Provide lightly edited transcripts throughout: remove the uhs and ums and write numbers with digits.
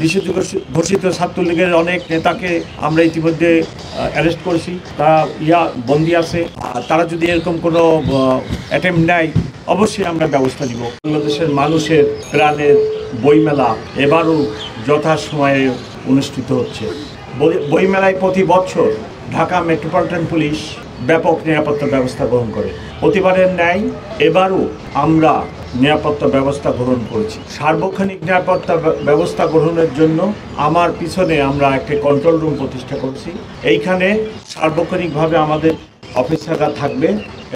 নিষিদ্ধ ঘোষিত ছাত্রলীগের অনেক নেতাকে আমরা ইতিমধ্যে অ্যারেস্ট করেছি, তারা বন্দী আছে। তারা যদি এরকম কোনো অ্যাটেম্প নেয় অবশ্যই আমরা ব্যবস্থা নিব। বাংলাদেশের মানুষের প্রাণের বইমেলা এবারও যথাসময়ে অনুষ্ঠিত হচ্ছে। বইমেলায় প্রতি বছর ঢাকা মেট্রোপলিটন পুলিশ ব্যাপক নিরাপত্তা ব্যবস্থা গ্রহণ করে। প্রতিবারের ন্যায় এবারও আমরা নিরাপত্তা ব্যবস্থা গ্রহণ করেছি। সার্বক্ষণিক নিরাপত্তা ব্যবস্থা গ্রহণের জন্য আমার পিছনে আমরা একটা কন্ট্রোল রুম প্রতিষ্ঠা করছি। এইখানে সার্বক্ষণিকভাবে আমাদের অফিসাররা থাকবে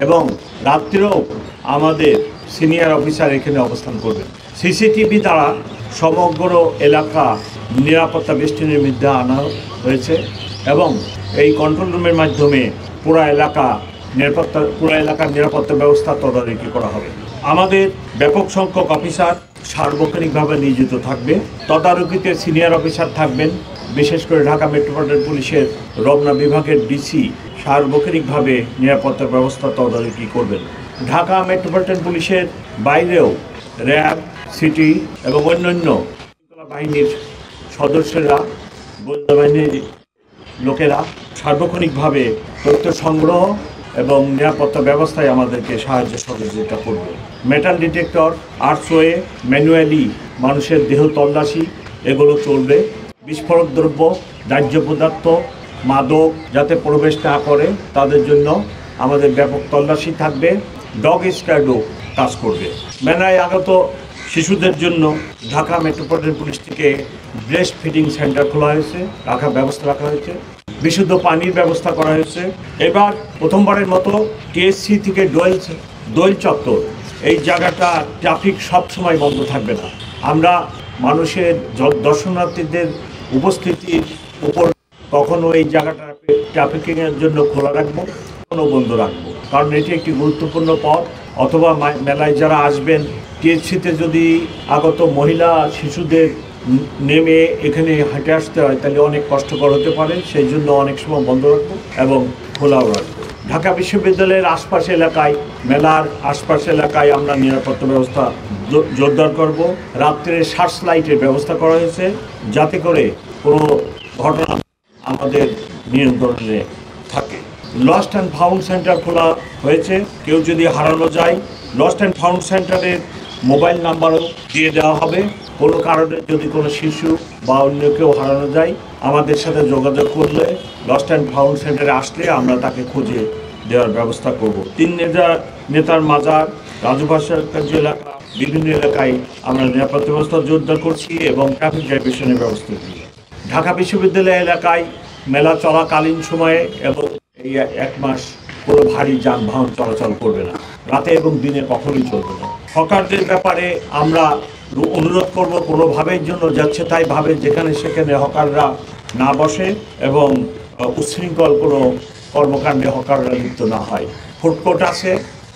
এবং রাত্রেও আমাদের সিনিয়র অফিসার এখানে অবস্থান করবে। সিসিটিভি দ্বারা সমগ্র এলাকা নিরাপত্তা বেষ্টনীর মধ্যে আনা হয়েছে এবং এই কন্ট্রোল রুমের মাধ্যমে পুরো এলাকার নিরাপত্তা ব্যবস্থা তদারকি করা হবে। আমাদের ব্যাপক সংখ্যক অফিসার সার্বক্ষণিকভাবে নিয়োজিত থাকবে। তদারকিতে সিনিয়র অফিসার থাকবেন। বিশেষ করে ঢাকা মেট্রোপলিটন পুলিশের রমনা বিভাগের ডিসি সার্বক্ষণিকভাবে নিরাপত্তা ব্যবস্থা তদারকি করবেন। ঢাকা মেট্রোপলিটন পুলিশের বাইরেও র্যাব, সিটি এবং অন্যান্য বাহিনীর সদস্যরা, গোয়েন্দা বাহিনীর লোকেরা সার্বক্ষণিকভাবে তথ্য সংগ্রহ এবং নিরাপত্তা ব্যবস্থায় আমাদেরকে সাহায্য সহযোগিতা করবে। মেটাল ডিটেক্টর, আর্টসওয়ে, ম্যানুয়ালি মানুষের দেহ তল্লাশি এগুলো চলবে। বিস্ফোরক দ্রব্য, দাহ্য পদার্থ, মাদক যাতে প্রবেশ না করে তাদের জন্য আমাদের ব্যাপক তল্লাশি থাকবে। ডগ স্কোয়াডও কাজ করবে। মেলায় আগত শিশুদের জন্য ঢাকা মেট্রোপলিটন পুলিশ থেকে ব্রেস্ট ফিডিং সেন্টার খোলা হয়েছে, ব্যবস্থা রাখা হয়েছে। বিশুদ্ধ পানির ব্যবস্থা করা হয়েছে। এবার প্রথমবারের মতো টিএসসি থেকে দোয়েল চত্বর এই জায়গাটা ট্রাফিক সবসময় বন্ধ থাকবে না। আমরা মানুষের দর্শনার্থীদের উপস্থিতির উপর কখনো এই জায়গাটা ট্রাফিকিংয়ের জন্য খোলা রাখবো, কখনো বন্ধ রাখবো, কারণ এটি একটি গুরুত্বপূর্ণ পথ। অথবা মেলায় যারা আসবেন টিএসসিতে যদি আগত মহিলা শিশুদের নেমে এখানে হেঁটে আসতে হয় তাহলে অনেক কষ্টকর হতে পারে, সেই জন্য অনেক সময় বন্ধ রাখবো এবং খোলাও রাখবো। ঢাকা বিশ্ববিদ্যালয়ের আশপাশ এলাকায়, মেলার আশপাশ এলাকায় আমরা নিরাপত্তা ব্যবস্থা জোরদার করব। রাত্রে সার্চ লাইটের ব্যবস্থা করা হয়েছে যাতে করে কোনো ঘটনা আমাদের নিয়ন্ত্রণে থাকে। লস্ট অ্যান্ড ফাউন্ড সেন্টার খোলা হয়েছে। কেউ যদি হারানো যায় লস্ট অ্যান্ড ফাউন্ড সেন্টারের মোবাইল নাম্বারও দিয়ে দেওয়া হবে। কোনো কারণে যদি কোনো শিশু বা অন্য কেউ হারানো যায় আমাদের সাথে যোগাযোগ করলে লস্ট অ্যান্ড ফাউন্ড সেন্টারে আসলে আমরা তাকে খুঁজে দেওয়ার ব্যবস্থা করব। 3 নেতার মাজার, রাজু ভাষার এলাকা, বিভিন্ন এলাকায় আমরা নিরাপত্তা ব্যবস্থা জোরদার করছি এবং ট্রাফিক ডাইভারশনের ব্যবস্থা দিই। ঢাকা বিশ্ববিদ্যালয় এলাকায় মেলা চলাকালীন সময়ে এবং এই 1 মাস কোনো ভারী যানবাহন চলাচল করবে না, রাতে এবং দিনে কখনোই চলবে না। হকারদের ব্যাপারে আমরা অনুরোধ করব কোনোভাবের জন্য যাচ্ছে তাই ভাবে যেখানে সেখানে হকাররা না বসে এবং উচ্ছৃঙ্খল কোনো কর্মকাণ্ডে হকাররা লিপ্ত না হয়। ফুডকোর্ট আছে,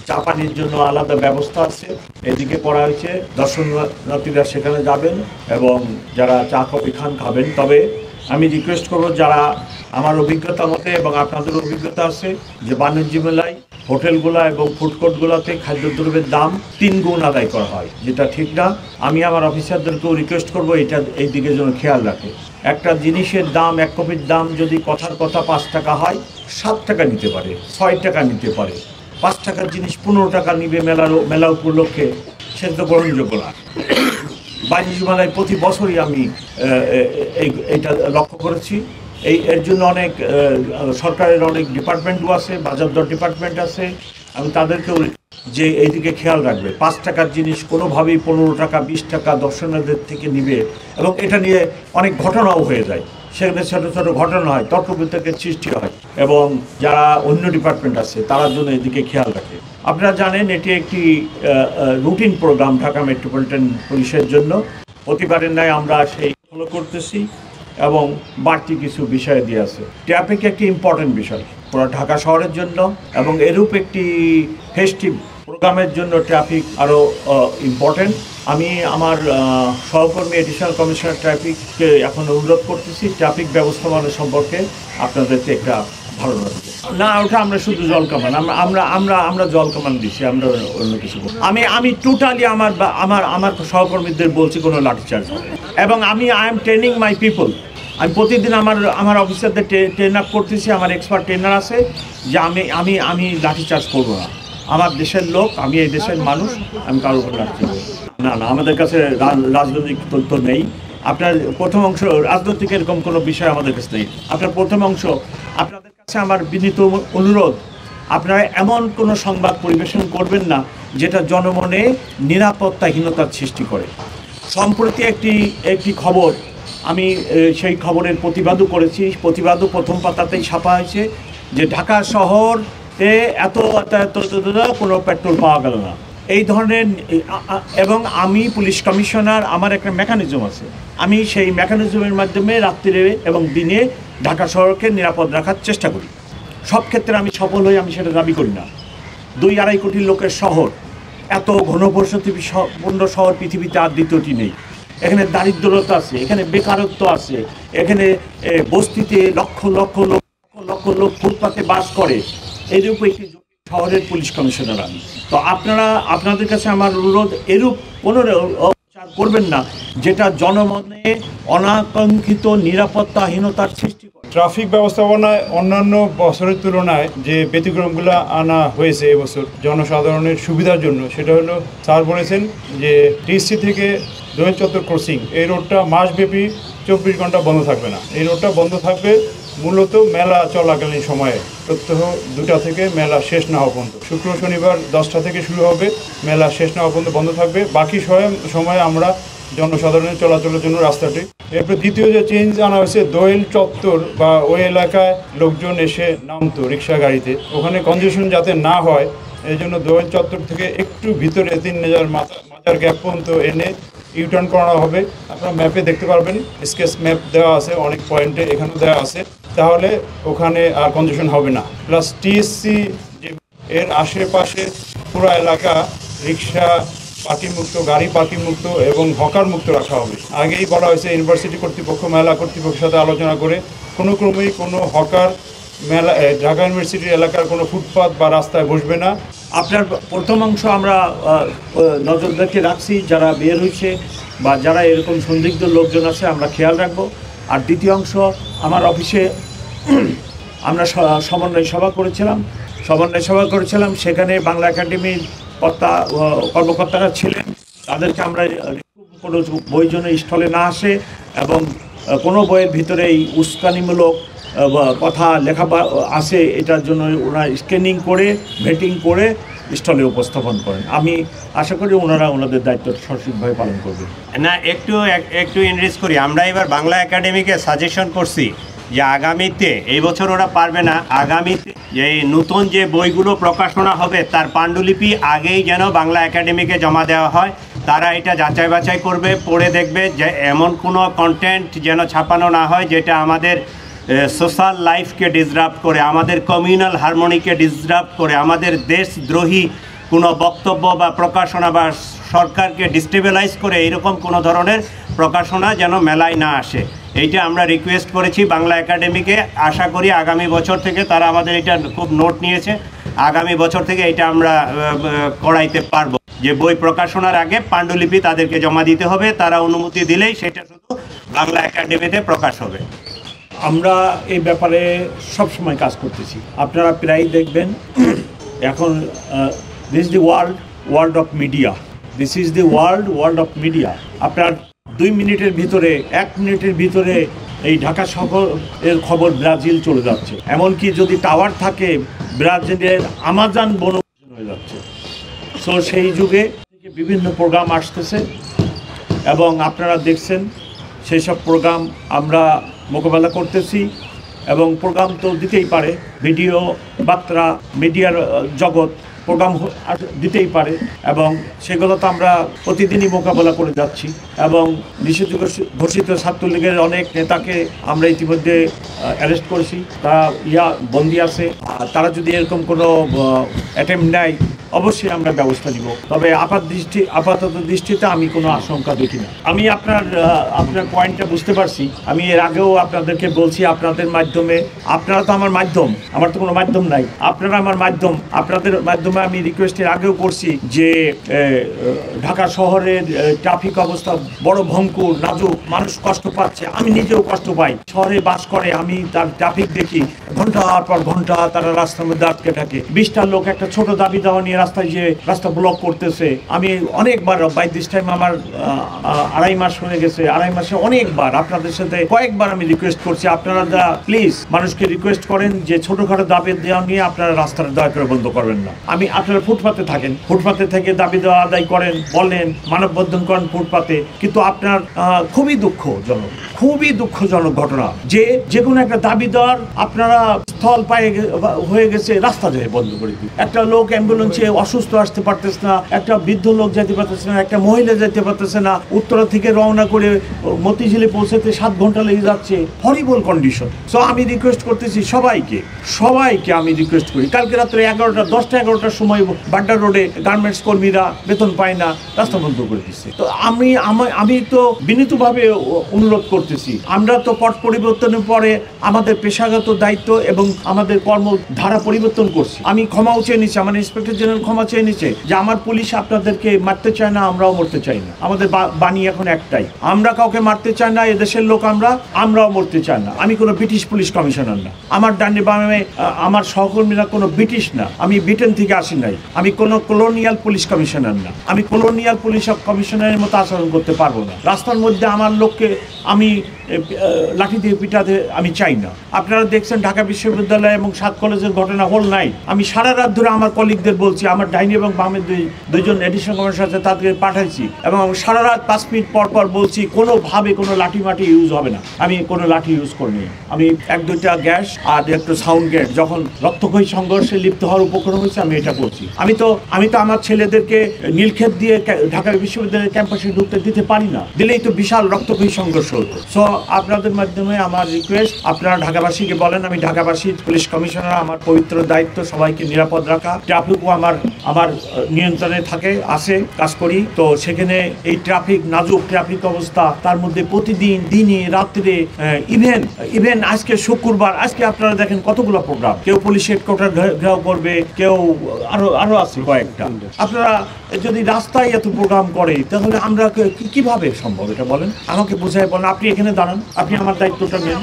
চা পানির জন্য আলাদা ব্যবস্থা আছে, এদিকে করা হয়েছে। দর্শনার্থীরা সেখানে যাবেন এবং যারা চা কফি খাবেন। তবে আমি রিকোয়েস্ট করব যারা আমার অভিজ্ঞতা মতে এবং আপনাদের অভিজ্ঞতা আছে যে বাণিজ্য মেলায় হোটেলগুলা এবং ফুডকোর্টগুলোতে খাদ্যদ্রব্যের দাম 3 গুণ আদায় করা হয়, যেটা ঠিক না। আমি আমার অফিসারদেরকেও রিকোয়েস্ট করব এই দিকে যেন খেয়াল রাখে। একটা জিনিসের দাম, 1 কপির দাম যদি কথার কথা 5 টাকা হয়, 7 টাকা নিতে পারে, 6 টাকা নিতে পারে। 5 টাকার জিনিস 15 টাকা নিবে মেলা উপলক্ষে, সেটা তো গ্রহণযোগ্য না। বাণিজ্য মেলায় প্রতি বছরই আমি এইটা লক্ষ্য করেছি। এর জন্য অনেক সরকারের অনেক ডিপার্টমেন্টও আছে, বাজার দর ডিপার্টমেন্ট আছে। আমি তাদেরকেও যে এইদিকে খেয়াল রাখবে। 5 টাকার জিনিস কোনোভাবেই 15 টাকা 20 টাকা দর্শনার্থীদের থেকে নিবে এবং এটা নিয়ে অনেক ঘটনাও হয়ে যায়। সেখানে ছোটো ছোটো ঘটনা হয়, তর্ক বিতর্কের সৃষ্টি হয় এবং যারা অন্য ডিপার্টমেন্ট আছে তার জন্য এদিকে খেয়াল রাখে। আপনারা জানেন এটি একটি রুটিন প্রোগ্রাম ঢাকা মেট্রোপলিটন পুলিশের জন্য। প্রতিবারের ন্যায় আমরা সেই ফলো করতেছি এবং বাড়তি কিছু বিষয় দিয়ে আছে। ট্রাফিক একটি ইম্পর্টেন্ট বিষয় পুরো ঢাকা শহরের জন্য এবং এরূপ একটি ফেস্টিভ প্রোগ্রামের জন্য ট্রাফিক আরও ইম্পর্টেন্ট। আমি আমার সহকর্মী এডিশনাল কমিশনার ট্রাফিককে এখন অনুরোধ করতেছি ট্রাফিক ব্যবস্থাপনা সম্পর্কে আপনাদেরকে একটা ধারণা না, ওটা আমরা শুধু জল কামান, আমরা আমরা আমরা জল কামান দিচ্ছি, আমরা অন্য কিছু। আমি টোটালি আমার সহকর্মীদের বলছি কোনো লাঠিচার্জ হবে, এবং I am training my people. আমি প্রতিদিন আমার অফিসারদের ট্রেন আপ করতেছি, আমার এক্সপার্ট ট্রেনার আছে, যে আমি লাঠিচার্জ করবো না। আমার দেশের লোক, আমি এই দেশের মানুষ, আমি কারোর উপর লাঠিচার্জ না। আমাদের কাছে রাজনৈতিক তথ্য নেই। আপনার প্রথম অংশ রাজনৈতিক এরকম কোনো বিষয় আমাদের কাছে নেই। আপনার প্রথম অংশ, আপনাদের কাছে আমার বিনীত অনুরোধ, আপনারা এমন কোনো সংবাদ পরিবেশন করবেন না যেটা জনমনে নিরাপত্তাহীনতার সৃষ্টি করে। সম্প্রতি একটি খবর, আমি সেই খবরের প্রতিবাদও করেছি, প্রতিবাদও প্রথম পাতাতেই ছাপা হয়েছে, যে ঢাকা শহরে এত কোনো পেট্রোল পাওয়া গেল না, এই ধরনের। এবং আমি পুলিশ কমিশনার, আমার একটা মেকানিজম আছে, আমি সেই মেকানিজমের মাধ্যমে রাত্রিরে এবং দিনে ঢাকা শহরকে নিরাপদ রাখার চেষ্টা করি। সব ক্ষেত্রে আমি সফল হই, আমি সেটা দাবি করি না। 2-2.5 কোটি লোকের শহর, এত ঘনবসতিপূর্ণ শহর পৃথিবীতে আর দ্বিতীয়টি নেই। এখানে দারিদ্রতা আছে, এখানে বেকারত্ব আছে, এখানে বস্তিতে লক্ষ লক্ষ লোক ফুটপাতে বাস করে। এরূপ একটি শহরের পুলিশ কমিশনার আমি। তো আপনাদের কাছে আমার অনুরোধ, এরূপ কোনো করবেন না যেটা জনমনে অনাকাঙ্ক্ষিত নিরাপত্তাহীনতার সৃষ্টি করে। ট্রাফিক ব্যবস্থাপনায় অন্যান্য বছরের তুলনায় যে ব্যতিক্রমগুলো আনা হয়েছে এবছর জনসাধারণের সুবিধার জন্য, সেটা হলো, স্যার বলেছেন যে টিএসসি থেকে দোয়েল চত্বর ক্রসিং, এই রোডটা মাসব্যাপী 24 ঘন্টা বন্ধ থাকবে না। এই রোডটা বন্ধ থাকবে মূলত মেলা চলাকালীন সময়ে, প্রত্যহ 2টা থেকে মেলা শেষ না হওয়া পর্যন্ত। শুক্র শনিবার 10টা থেকে শুরু হবে, মেলা শেষ না হওয়া পর্যন্ত বন্ধ থাকবে। বাকি সময়ে আমরা জনসাধারণের চলাচলের জন্য রাস্তাটি। এরপর দ্বিতীয় যে চেঞ্জ আনা হয়েছে, দোয়েল চত্বর বা ওই এলাকায় লোকজন এসে নামতো রিক্সা গাড়িতে, ওখানে কনজেশন যাতে না হয় এই জন্য দোয়েল চত্বর থেকে একটু ভিতরে 3000 মাজার গ্যাপ পর্যন্ত এনে ইউটার্ন করা হবে। আপনারা ম্যাপে দেখতে পারবেন, স্কেচ ম্যাপ দেওয়া আছে অনেক পয়েন্টে, এখানেও দেওয়া আছে। তাহলে ওখানে আর কনজেশন হবে না। প্লাস টিএসসি যে এর আশেপাশে পুরো এলাকা রিক্সা পার্কিং মুক্ত, গাড়ি পার্কিং মুক্ত এবং হকার মুক্ত রাখা হবে। আগেই বলা হয়েছে ইউনিভার্সিটি কর্তৃপক্ষ, মেলা কর্তৃপক্ষের সাথে আলোচনা করে কোনো ক্রমেই কোনো হকার ঢাকা ইউনিভার্সিটির এলাকার কোনো ফুটপাথ বা রাস্তায় বসবে না। আপনার প্রথম অংশ আমরা নজর রেখে রাখছি, যারা বের হয়েছে বা যারা এরকম সন্দিগ্ধ লোকজন আছে আমরা খেয়াল রাখবো। আর দ্বিতীয় অংশ, আমার অফিসে আমরা সমন্বয় সভা করেছিলাম, সেখানে বাংলা একাডেমির কর্মকর্তারা ছিলেন। তাদেরকে আমরা কোনো বই যেন স্টলে না আসে এবং কোনো বইয়ের ভিতরে এই উস্কানিমূলক কথা লেখা আছে, এটার জন্য ওনারা স্ক্যানিং করে ভেটিং করে স্টলে উপস্থাপন করেন। আমি আশা করি ওনারা ওনাদের দায়িত্ব সঠিকভাবে পালন করবেন। না, একটু ইনরিচ করি। আমরা এবার বাংলা একাডেমিকে সাজেশন করছি যে আগামীতে, এই বছর ওরা পারবে না, আগামীতে যে নতুন যে বইগুলো প্রকাশনা হবে তার পাণ্ডুলিপি আগেই যেন বাংলা একাডেমিকে জমা দেওয়া হয়। তারা এটা যাচাই বাছাই করবে, পড়ে দেখবে যে এমন কোনো কন্টেন্ট যেন ছাপানো না হয় যেটা আমাদের সোশ্যাল লাইফকে ডিসরাপ্ট করে, আমাদের কমিউনাল হারমোনিকে ডিসরাপ্ট করে, আমাদের দেশদ্রোহী কোনো বক্তব্য বা প্রকাশনা বা সরকারকে ডিস্টেবিলাইজ করে এইরকম কোনো ধরনের প্রকাশনা যেন মেলায় না আসে। এইটা আমরা রিকোয়েস্ট করেছি বাংলা একাডেমিকে। আশা করি আগামী বছর থেকে তারা আমাদের এটা খুব নোট নিয়েছে, আগামী বছর থেকে এটা আমরা করাইতে পারবো যে বই প্রকাশনার আগে পাণ্ডুলিপি তাদেরকে জমা দিতে হবে। তারা অনুমতি দিলেই সেটা শুধু বাংলা একাডেমিতে প্রকাশ হবে। আমরা এই ব্যাপারে সবসময় কাজ করতেছি, আপনারা প্রায় দেখবেন। এখন this is the world of media, this is the world of media. আপনার 2 মিনিটের ভিতরে, 1 মিনিটের ভিতরে এই ঢাকা শহরের খবর ব্রাজিল চলে যাচ্ছে। এমনকি যদি টাওয়ার থাকে, ব্রাজিলের আমাজন বন হয়ে যাচ্ছে। সো সেই যুগে বিভিন্ন প্রোগ্রাম আসতেছে এবং আপনারা দেখছেন সেই সব প্রোগ্রাম আমরা মোকাবেলা করতেছি। এবং প্রোগ্রাম তো দিতেই পারে, ভিডিও বার্তা মিডিয়ার জগৎ প্রোগ্রাম দিতেই পারে, এবং সেগুলো তো আমরা প্রতিদিনই মোকাবেলা করে যাচ্ছি। এবং নিষিদ্ধ ঘোষিত ছাত্রলীগের অনেক নেতাকে আমরা ইতিমধ্যে অ্যারেস্ট করেছি, তারা বন্দি আছে। তারা যদি এরকম কোনো অ্যাটেম্প নেয় অবশ্যই আমরা ব্যবস্থা নিব। তবে আপাতত দৃষ্টিতে আমি কোনো আশঙ্কা দেখি না। আমি আপনার পয়েন্টটা বুঝতে পারছি। আমি এর আগেও আপনাদেরকে বলছি, আপনাদের মাধ্যমে, আপনারা তো আমার মাধ্যম, আমার তো কোনো মাধ্যম নাই, আপনারা আমার মাধ্যম, আপনাদের মাধ্যমে আমি রিকোয়েস্টের আগেও করছি যে ঢাকা শহরের ট্রাফিক অবস্থা বড় ভঙ্গুর, নাজুক, মানুষ কষ্ট পাচ্ছে, আমি নিজেও কষ্ট পাই। শহরে বাস করে আমি তার ট্রাফিক দেখি, ঘন্টার পর ঘন্টা তারা রাস্তার মধ্যে আটকে থাকে। 20টা লোক একটা ছোট দাবি দেওয়া নিয়ে রাস্তায় যে রাস্তা ব্লক করতেছে। আমি অনেকবার বাই দিস টাইম আমার 2.5 মাস হয়ে গেছে, 2.5 মাসে অনেকবার আপনাদের সাথে কয়েকবার আমি রিকোয়েস্ট করছি, আপনারা প্লিজ মানুষকে রিকোয়েস্ট করেন যে ছোটখাটো দাবি দেওয়া নিয়ে আপনারা রাস্তাটা দয়া করে বন্ধ করবেন না। আপনারা ফুটপাতে থাকেন, ফুটপাতে থেকে দাবি দেওয়া আদায় করেন, বলেন, মানববন্ধন করেন ফুটপাতে, কিন্তু আপনার খুবই দুঃখজনক ঘটনা যে কোনো একটা দাবি দেওয়ার আপনারা স্থল হয়ে গেছে রাস্তা যায় বন্ধ করে দিই। একটা লোক অ্যাম্বুলেন্সে অসুস্থ আসতে পারতেছে না, একটা বৃদ্ধ লোক যেতে পারতেছে না, একটা মহিলা যেতে পারতেছে না, উত্তরা থেকে রওনা করে মতিঝিলে পৌঁছাতে 7 ঘন্টা লেগে যাচ্ছে। হরিবল কন্ডিশন। সো আমি রিকোয়েস্ট করতেছি সবাইকে আমি রিকোয়েস্ট করি, কালকে রাত্রে 10টা-11টার সময় বাড্ডা রোডে গার্মেন্টস কর্মীরা বেতন পায় না, রাস্তা বন্ধ করে দিচ্ছে। তো আমি তো বিনীতভাবে অনুরোধ করতেছি, আমরা তো পট পরিবর্তনের পরে আমাদের পেশাগত দায়িত্ব এবং আমাদের কর্মধারা পরিবর্তন করছি। আমি ক্ষমাও চেয়ে নিচ্ছি, আমার ইন্সপেক্টর জেনারেল ক্ষমা চেয়ে নিচ্ছে যে আমার পুলিশ আপনাদেরকে মারতে চায় না, আমরাও মরতে চাই না। আমাদের বাণী এখন একটাই, আমরা কাউকে মারতে চাই না, এদেশের লোক আমরাও মরতে চাই না। আমি কোনো ব্রিটিশ পুলিশ কমিশনার না, আমার ডানে বামে আমার সহকর্মীরা কোনো ব্রিটিশ না, আমি ব্রিটেন থেকে আসি নাই, আমি কোনো কলোনিয়াল পুলিশ কমিশনার না, আমি কলোনিয়াল পুলিশ কমিশনারের মতো আচরণ করতে পারবো না। রাস্তার মধ্যে আমার লোককে আমি লাঠি দিয়ে পিটাতে আমি চাই না। আপনারা দেখছেন ঢাকা বিশ্ববিদ্যালয় এবং 7 কলেজের ঘটনা হোল নাইট আমি সারা রাত ধরে আমার কলিগদের বলছি, আমার ডাইনি এবং বামে দুইজন এডিশনাল কমিশনার আছে, তাদেরকে পাঠাইছি এবং সারা রাত 5 মিনিট পর বলছি কোনোভাবে কোনো লাঠি মাটি ইউজ হবে না। আমি কোনো লাঠি ইউজ করিনি, আমি 1-2টা গ্যাস আর একটু সাউন্ড গেট যখন রক্তক্ষয়ী সংঘর্ষে লিপ্ত হওয়ার উপক্রম হয়েছে আমি এটা করছি। আমি তো আমার ছেলেদেরকে নীলক্ষেত দিয়ে ঢাকা বিশ্ববিদ্যালয়ের ক্যাম্পাসে ঢুকতে দিতে পারি না, দিলেই তো বিশাল রক্তক্ষয়ী সংঘর্ষ হতো। সো আপনাদের মাধ্যমে আমার রিকোয়েস্ট, আপনারা ঢাকাবাসীকে বলেন, আমি ঢাকাবাসী পুলিশ কমিশনার, আমার পবিত্র দায়িত্ব সবাইকে নিরাপদ রাখা। ট্রাফিকও আমার নিয়ন্ত্রণে আসে কাজ করি। তো সেখানে এই নাজুক ট্রাফিক অবস্থা, তার মধ্যে প্রতিদিন দিনে রাত্রে ইভেন আজকে শুক্রবার, আজকে আপনারা দেখেন কতগুলো প্রোগ্রাম, কেউ পুলিশ হেডকোয়ার্টার ঘেরাও করবে, কেউ আরো আছে কয়েকটা। আপনারা যদি রাস্তায় এত প্রোগ্রাম করে তাহলে আমরা কিভাবে সম্ভব এটা বলেন, আমাকে বোঝায় বলেন। আপনি এখানে দাঁড়ান, আপনি আমার দায়িত্বটা নেন।